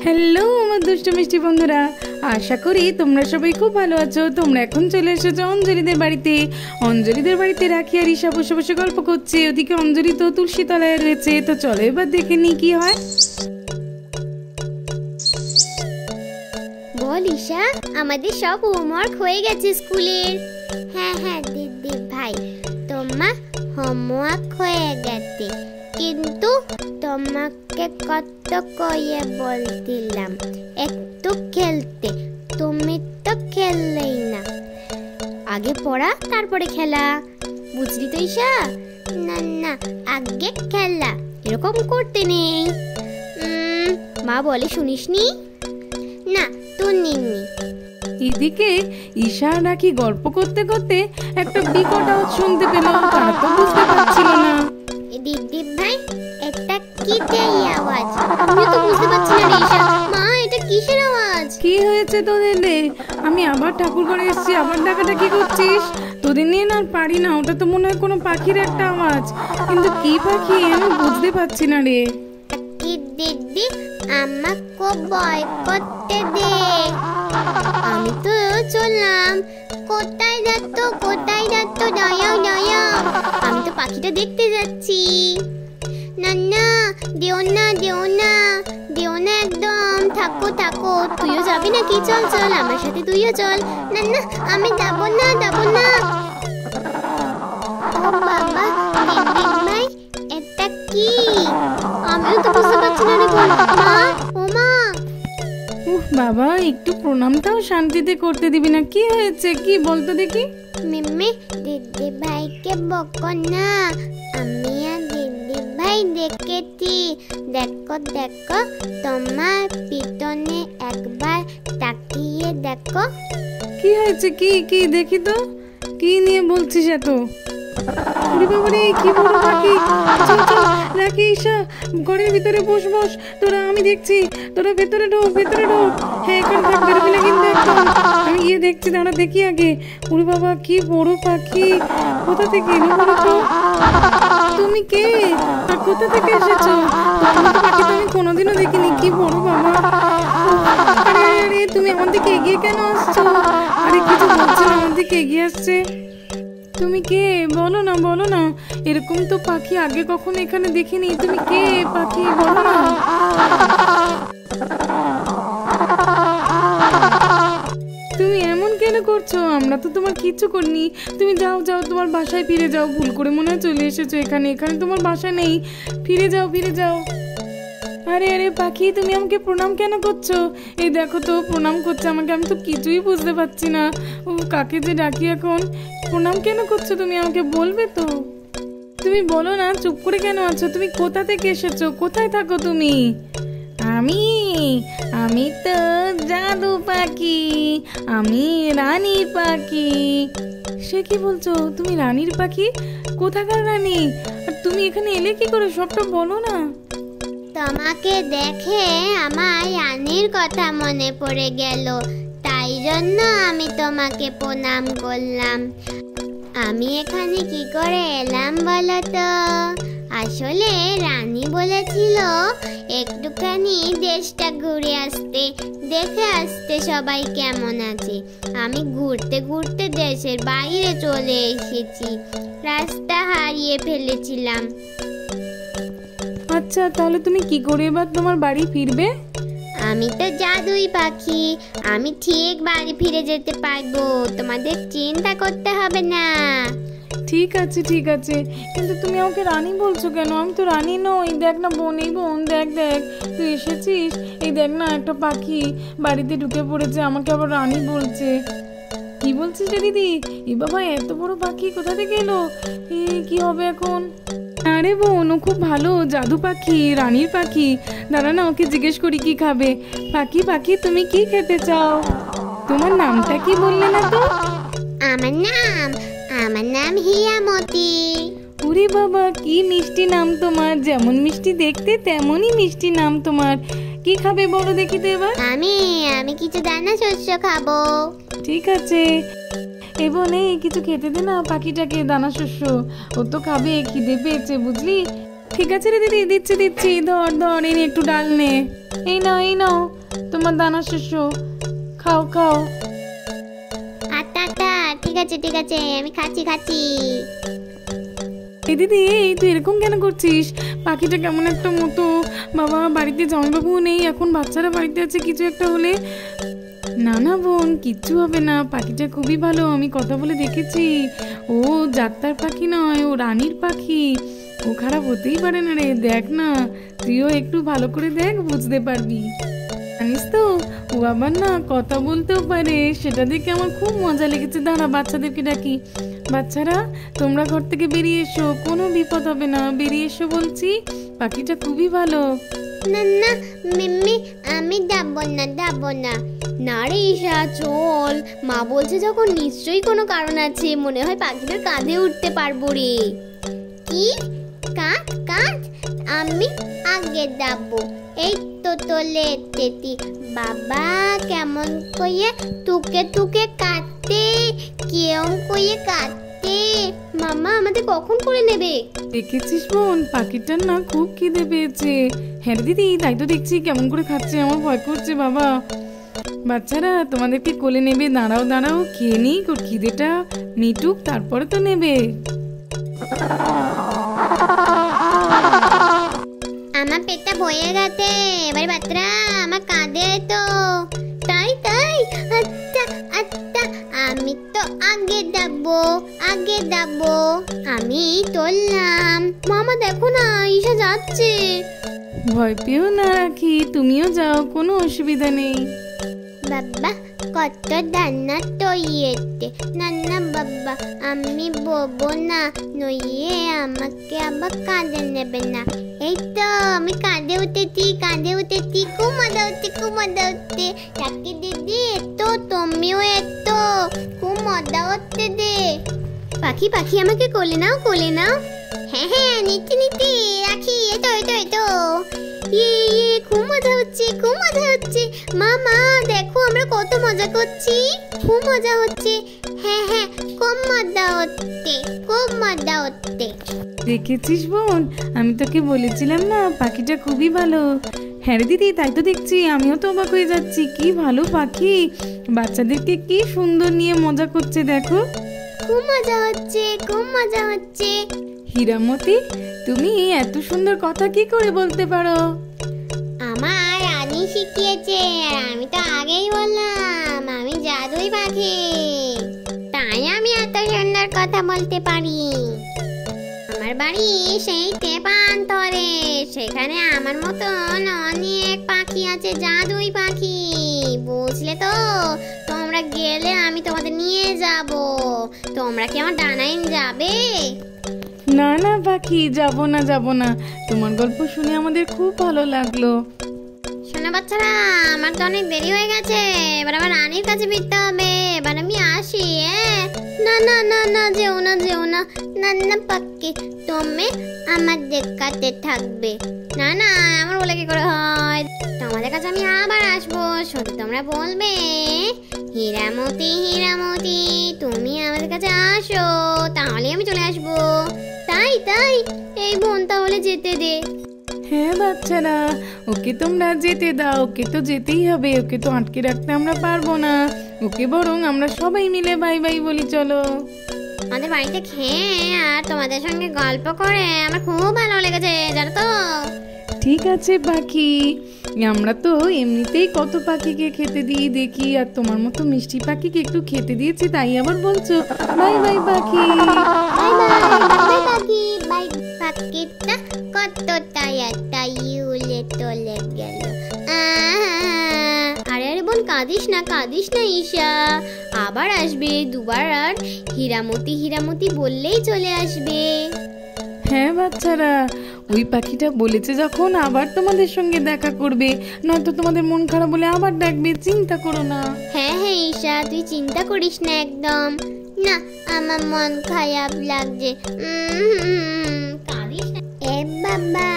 Hello আমার দুষ্ট মিষ্টি বন্ধুরা, আশা করি তোমরা সবাই খুব ভালো আছো। তোমরা এখন চলে এসেছো অঞ্জলিদের বাড়িতে। অঞ্জলিদের বাড়িতে রাখি আর ঈশা বসে বসে গল্প করছে, ওদিকে অঞ্জলি তো তুলসী তলায় রয়েছে। তো চলো এবার দেখে নি কি হয়। বল ঈশা, আমাদের সব হোমওয়ার্ক হয়ে গেছে স্কুলের। হ্যাঁ দিদি ভাই, তোমার হোমওয়ার্ক হয়ে গেছে, কিন্তু তোমাকে কত করে বলছিলাম একটু খেলতে, তুমি তো খেললেই না। আগে পড়া তারপরে খেলা, বুঝলি তো ঈশা? না আগে খেলা, এরকম করতে নেই। মা বলে শুনিসনি? না শুনিনি। এদিকে ঈশা নাকি গল্প করতে করতে একটা বিকট আওয়াজ শুনতে পেল, তারা তো বুঝতে পারছিল না। দিদি ভাই, এটা কিসের আওয়াজ? আমি তো বুঝতে পারছি না রে ঈশা। মা, এটা কিসের আওয়াজ? কি হয়েছে তোদের রে? আমি আবার ঠাকুর ঘরে এসেছি, আবার ডাকাটা কি করছিস? তোদের নিয়ে না পারি না, ওটা তো মনে হয় কোনো পাখির একটা আওয়াজ, কিন্তু কি পাখি আমি বুঝতে পারছি না রে। দিদি আমাকে ভয় করতে দে, আমি তো চললাম। কোথায় যাচ্ছ দয়াও, আমি তো পাখিটা দেখতে যাচ্ছি। না দিও না একদম, থাকো। তুইও যাবি নাকি? চল আমার সাথে তুইও চল। না আমি যাব না। ও বাবা, দিদি ভাই এটা কি? আমিও তো বুঝতে পারছি না রে। বল মা। বাবা, একটু প্রণামটাও শান্তিতে করতে দিবি না? কি হয়েছে, কি বলতো দেখি। মিম্মি, দিদি ভাইকে বকো না, আমি আর দিদি ভাই দেখেছি। দেখো তোমার পিছনে একবার তাকিয়ে দেখো। কি হয়েছে, কি দেখি তো, কি নিয়ে বলছিস এত? বাবারে, কি বড় পাখি! চল রাখি ঈশা, ঘরের ভিতরে বস, তোরা আমি দেখছি, তোরা ভেতরে ঢোক। হ্যাঁ, এখানে থাক, বেরোবি না কিন্তু একদম। আমি গিয়ে দেখছি, দাঁড়া দেখি আগে। ওরে বাবা, কি বড় পাখি! কোথা থেকে এলো বলো তো? তুমি কে আর কোথা থেকে এসেছো? তোমার মতো পাখি তো আমি কোনোদিনও দেখিনি। কি বড় বাবা! আরে তুমি আমার দিকে এগিয়ে কেন আসছো? আরে কিছু বলছো না, আমার দিকে এগিয়ে আসছে। তুমি কে? বলো না, এরকম তো পাখি আগে কখনো এখানে দেখিনি। তুমি কে পাখি, বলো না। তুমি এমন কেন করছো? আমরা তো তোমার কিচ্ছু করিনি। তুমি যাও, তোমার বাসায় ফিরে যাও। ভুল করে মনে হয় চলে এসেছো এখানে তোমার বাসা নেই। ফিরে যাও। আরে পাখি, তুমি আমাকে প্রণাম কেন করছো? এই দেখো তো, প্রণাম করছে আমাকে, আমি তো কিছুই বুঝতে পারছি না। ও কাকে যে ডাকি এখন? প্রণাম কেন করছো তুমি আমাকে, বলবে তো? তুমি বলো না, চুপ করে কেন আছো? তুমি কোথা থেকে এসেছো? কোথায় থাকো তুমি? আমি তো জাদু পাখি, আমি রানীর পাখি। সে কি বলছো? তুমি রানীর পাখি? কোথাকার রানী? আর তুমি এখানে এলে কি করে? সবটা বলো না। তোমাকে দেখে আমার রানীর কথা মনে পড়ে গেল, তাই জন্য আমি তোমাকে প্রণাম করলাম। আমি এখানে কি করে এলাম বলো তো? আসলে রানী বলেছিল একটুখানি দেশটা ঘুরে আসতে, দেখে আসতে সবাই কেমন আছে। আমি ঘুরতে দেশের বাইরে চলে এসেছি, রাস্তা হারিয়ে ফেলেছিলাম। আচ্ছা, তাহলে তুমি কি করে এবার তোমার বাড়ি ফিরবে? আমি তো জাদুই পাখি, আমি ঠিক বাড়ি ফিরে যেতে পারবো, তোমাদের চিন্তা করতে হবে না। ঠিক আছে, কিন্তু তুমি আমাকে রানী বলছো কেন? আমি তো রানী নই। দেখ না বোন, এই বোন, দেখ তুই এসেছিস, এই দেখ না একটা পাখি বাড়িতে ঢুকে পড়েছে, আমাকে আবার রানী বলছে। কি বলছিস রে দিদি? এ বাবা, এত বড় পাখি কোথা থেকে এলো? কি হবে এখন? আরে বোন, ও খুব ভালো জাদু পাখি, রানীর পাখি। দাঁড়া না, ওকে জিজ্ঞেস করি কি খাবে। পাখি, তুমি কি খেতে চাও? তোমার নামটা কি বললে না তো? আমার নাম হিয়ামতি। ওরে বাবা, কি মিষ্টি নাম তোমার! যেমন মিষ্টি দেখতে তেমনই মিষ্টি নাম তোমার। কি খাবে বলো দেখি তো এবার। আমি কিছু দানা শস্য খাবো। ঠিক আছে, এবং এই কিছু খেতে দে না পাখিটাকে, দানা শস্য। ও তো খাবে, খিদে পেয়েছে বুঝলি। ঠিক আছে রে দিদি, দিচ্ছি, ধর এই একটু ডাল নে। এই নাও তোমার দানা শেষ, খাও খাও। আচ্ছা আচ্ছা, ঠিক আছে ঠিক আছে, আমি খাচ্ছি খাচ্ছি। এই দিদি, এই তুই এরকম কেন করছিস? পাখিটা কেমন একটা মতো। বাবা, বাড়িতে জামাইবাবুও নেই, এখন বাচ্চারা বাড়িতে আছে, কিছু একটা হলে। না না বোন, কিচ্ছু হবে না, পাখিটা খুবই ভালো, আমি কথা বলে দেখেছি। ও যাত্রার পাখি নয়, ও রানীর পাখি, ও খারাপ হতেই পারে না রে। দেখ না, তুইও একটু ভালো করে দেখ, বুঝতে পারবি। জানিস তো, ও আবার না কথা বলতেও পারে, সেটা দেখে আমার খুব মজা লেগেছে। দাঁড়া, বাচ্চাদেরকে ডাকি। বাচ্চারা, তোমরা ঘর থেকে বেরিয়ে এসো, কোনো বিপদ হবে না, বেরিয়ে এসো বলছি, পাখিটা খুবই ভালো। না না মিম্মি, আমি যাবো না যাবো না। না রে ঈশা, চল, মা বলছে যখন নিশ্চয়ই কোনো কারণ আছে, মনে হয় পাখিটার কাঁধে উঠতে পারবো রে। কি কাঁধ কাঁধ? আমি আগে যাবো। এই তো তোলে তেতি বাবা, কেমন কইয়ে তুকে তুকে কাটতে, কেমন কইয়ে কাটতে। মামা আমাদের কখন করে নেবে? দেখেছিস বোন, পাখিটার না খুব খিদে পেয়েছে। হ্যাঁ দিদি, তাই তো দেখছি, কেমন করে খাচ্ছে, আমার ভয় করছে বাবা। বাচ্চারা, তোমাদেরকে কোলে নেবে, দাঁড়াও দাঁড়াও, খেয়ে নিই, খিদেটা মিটুক, তারপরে তো নেবে। আমার পেটটা ভয়ে গেছে, এবারে বাচ্চারা আমার কাঁধে তো। তাই তাই, আচ্ছা আচ্ছা, আমি তো আগে যাবো আগে যাবো। আমি চললাম। মামা দেখো না, ঈশা যাচ্ছে। ভয় পেও না রাখি, তুমিও যাও, কোনো অসুবিধা নেই। বাবা কত দানা তৈয়েতে। না না বাবা, আমি বলবো না, নইয়ে আমাকে আবার কাঁধে নেবে না। এই তো আমি কাঁধে উঠেছি কাঁধে উঠেছি, খুব মজা হচ্ছে খুব মজা হচ্ছে। রাখি দিদি, এতো তুমিও এতো, খুব মজা হচ্ছে দে। পাখি পাখি, আমাকে কোলে নাও কোলে নাও। হ্যাঁ হ্যাঁ, নিচ্ছি নিচ্ছি, রাখি, এতো এতো এতো। ইয়ে, খুব মজা হচ্ছে খুব মজা হচ্ছে। মামা দেখো, আমরা কত মজা করছি, খুব মজা হচ্ছে। হ্যাঁ হ্যাঁ, খুব মজা হচ্ছে খুব মজা হচ্ছে। দেখেছিস বোন, আমি তোকে বলেছিলাম না, পাখিটা খুবই ভালো। হ্যাঁ রে দিদি, তাই তো দেখছি, আমিও তো অবাক হয়ে যাচ্ছি, কি ভালো পাখি, বাচ্চাদেরকে কি সুন্দর নিয়ে মজা করছে, দেখো। খুব মজা হচ্ছে খুব মজা হচ্ছে। হীরামতি, তুমি এত সুন্দর কথা কি করে বলতে পারো? আমার রানী শিখিয়েছে, আর আমি তো আগেই বললাম আমি জাদুই পাখি, তাই আমি এত সুন্দর কথা বলতে পারি। আমার বাড়ি সেই তেপান্তরে, সেখানে আমার মতন অনেক পাখি আছে, জাদুই পাখি, বুঝলে তো। তোমরা গেলে আমি তোমাদের নিয়ে যাব, তোমরা কি আমার ডানায় যাবে? না না পাখি, যাব না যাব না, তোমার গল্প শুনে আমাদের খুব ভালো লাগলো। শোনো বাচ্চারা, আমার তো অনেক দেরি হয়ে গেছে, এবার আমার রানীর কাছে ফিরতে হবে, এবার আমি আসি। না না না না, যেও না যেও না, না না পাখি, তুমি আমাদের কাছে থাকবে। না না, আমার বলে কি করে হয়, তোমাদের কাছে আমি আবার আসবো, শুধু তোমরা বলবে হীরামতি হীরামতি, তুমি আমাদের কাছে আসো, তাহলে আমি চলে আসবো। তাই তাই, এই বোন তাহলে যেতে দে। হ্যাঁ বাচ্চারা, ওকে তোমরা যেতে দাও, ওকে তো যেতেই হবে, ওকে তো আটকে রাখতে আমরা পারবো না, ওকে বরং আমরা সবাই মিলে বাই বাই বলি, চলো। আমাদের বাড়িতে খেয়ে আর তোমাদের সঙ্গে গল্প করে আমার খুব ভালো লেগেছে, জানো তো। ঠিক আছে পাখি, আমরা তো এমনিতেই কত পাখিকে খেতে দিই দেখি, আর তোমার মতো মিষ্টি পাখিকে একটু খেতে দিয়েছি, তাই আবার বলছো বাই বাই পাখি। বাই বাই বাই পাখি, বাই। পাখিটা কত তাই উলে চলে গেল। আরে আরে বোন, কাঁদিস না ঈশা, আবার আসবে দুবার, আর হীরামতি হীরামতি বললেই চলে আসবে। হ্যাঁ বাচ্চারা, ওই পাখিটা বলেছে যখন আবার তোমাদের সঙ্গে দেখা করবে, নয়তো তোমাদের মন খারাপ বলে আবার ডাকবে, চিন্তা করো না। হ্যাঁ হ্যাঁ ঈশা, তুই চিন্তা করিস না একদম। না, আমার মন খারাপ লাগছে। কাঁদিস না। এ বাবা,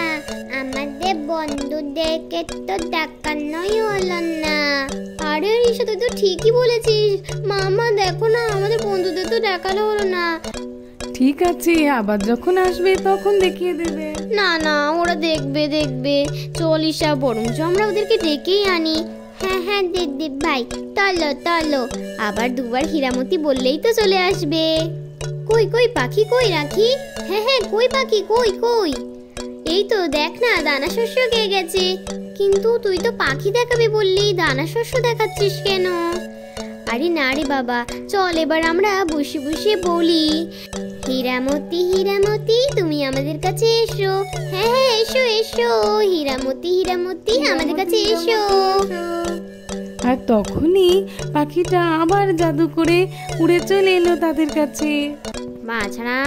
আমাদের বন্ধুদেরকে তো দেখানোই হলো না। আরে ঈশা, তুই তো ঠিকই বলেছিস, মামা দেখো না, আমাদের বন্ধুদের তো দেখানো হলো না। ঠিক আছে, আবার যখন আসবে তখন দেখিয়ে দেবে। না না, ওরা দেখবে। চল ঈশা, বরঞ্চ আমরা ওদেরকে ডেকেই আনি। হ্যাঁ হ্যাঁ দিদি ভাই, চলো চলো, আবার দুবার হীরামতি বললেই তো চলে আসবে। কই কই পাখি কই রাখি? হ্যাঁ হ্যাঁ কই পাখি কই কই? এই তো দেখ না, দানা শস্য খেয়ে গেছে। কিন্তু তুই তো পাখি দেখাবি বললি, দানা শস্য দেখাচ্ছিস কেন? আরে না রে বাবা, চল এবার আমরা বসে বসে বলি, হীরামতি হীরামতি তুমি আমাদের কাছে এসো। হ্যাঁ হ্যাঁ এসো এসো, হীরামতি হীরামতি আমাদের কাছে এসো। আর তখনই পাখিটা আবার জাদু করে উড়ে চলে এলো তাদের কাছে। বাছারা,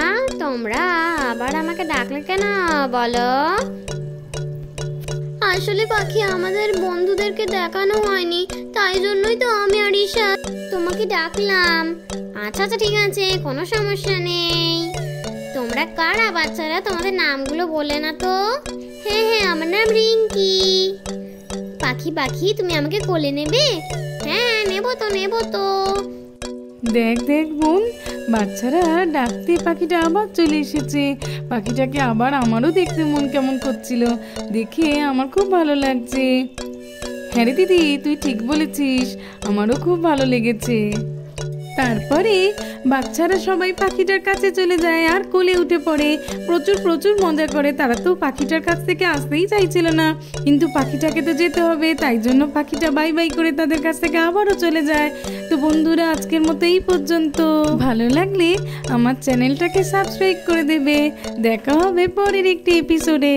তোমরা আবার আমাকে ডাকলে কেন বলো? আসলে পাখি, আমাদের বন্ধুদেরকে দেখানো হয়নি, তাই জন্যই তো আমি আর ঈশা তোমাকে ডাকলাম। আচ্ছা আচ্ছা ঠিক আছে, কোনো সমস্যা নেই। তোমরা কারা বাচ্চারা? তোমাদের নামগুলো বলে না তো। হ্যাঁ হ্যাঁ, আমার নাম রিঙ্কি। পাখি পাখি, তুমি আমাকে কোলে নেবে? হ্যাঁ নেবো তো নেবো তো। দেখ দেখ বোন, বাচ্চারা ডাকতে পাখিটা আবার চলে এসেছে। পাখিটাকে আবার আমারও দেখতে মন কেমন করছিল, দেখে আমার খুব ভালো লাগছে। হ্যাঁ রে দিদি, তুই ঠিক বলেছিস, আমারও খুব ভালো লেগেছে। তারপরে বাচ্চারা সবাই পাখিটার কাছে চলে যায় আর কোলে উঠে পড়ে, প্রচুর প্রচুর মজা করে। তারা তো পাখিটার কাছ থেকে আসতেই চাইছিল না, কিন্তু পাখিটাকে তো যেতে হবে, তাই জন্য পাখিটা বাই বাই করে তাদের কাছ থেকে আবারও চলে যায়। তো বন্ধুরা, আজকের মতো এই পর্যন্ত। ভালো লাগলে আমার চ্যানেলটাকে সাবস্ক্রাইব করে দেবে। দেখা হবে পরের একটি এপিসোডে।